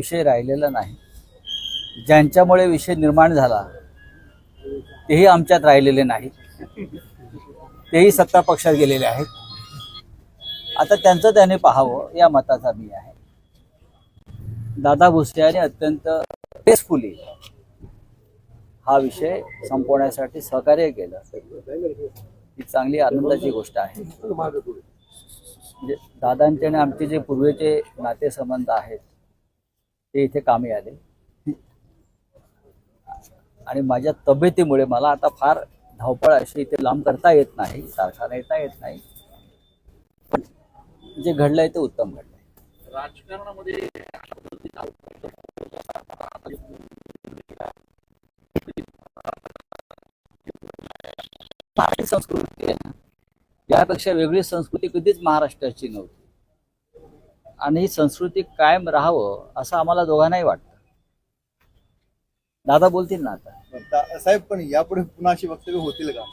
विषय राहिलेला नाही. ज्यांच्यामुळे विषय निर्माण झाला तेही आमच्यात राहिलेले नाहीत. तेही सत्ता पक्षात गेलेले आहेत. आता त्यांचं त्याने पाहावं या मताचा मी आहे. दादा भुसे यांनी अत्यंत पेसफुली हा विषय संपवण्यासाठी सहकार्य केलं. ही चांगली आनंदाची गोष्ट आहे. म्हणजे दादांचे आणि आमचे जे पूर्वीचे नातेसंबंध आहेत ते इथे कामी आले. आणि माझ्या तब्येतीमुळे मला आता फार धावपळ अशी इथे लांब करता येत नाही, कारखाना येता येत नाही. पण जे घडलंय ते उत्तम घडलंय. राजकारणामध्ये महाराष्ट्र संस्कृती आहे ना, यापेक्षा वेगळी संस्कृती कधीच महाराष्ट्राची नव्हती. आणि ही संस्कृती कायम राहावं असं आम्हाला दोघांनाही वाटतं. दादा बोलतील ना आता. साहेब, पण यापुढे पुन्हा अशी वक्तव्य होतील का?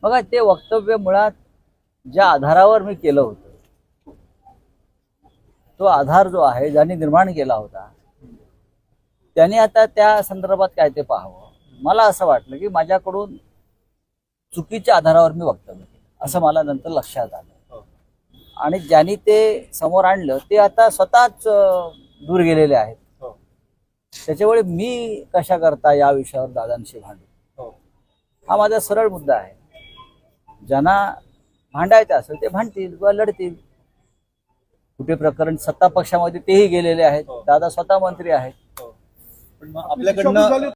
बघा, ते वक्तव्य मुळात ज्या आधारावर मी केलं होतं, तो आधार जो आहे ज्यांनी निर्माण केला होता त्यांनी आता त्या संदर्भात काय ते पाहावं. मला असं वाटलं की माझ्याकडून चुकीच्या आधारावर मी वक्तव्य केलं असं मला नंतर लक्षात आलं. आणि ज्यांनी ते समोर आणलं ते आता स्वतःच दूर गेलेले आहेत. त्याच्यामुळे मी कशा करता या विषयावर दादांशी भांडू, हा माझा सरळ मुद्दा आहे. ज्यांना भांडायचं असेल ते भांडतील किंवा लढतील. कुठे प्रकरण सत्ता पक्षामध्ये तेही गेलेले आहेत. दादा स्वतः मंत्री आहेत. पण आपल्याकडनं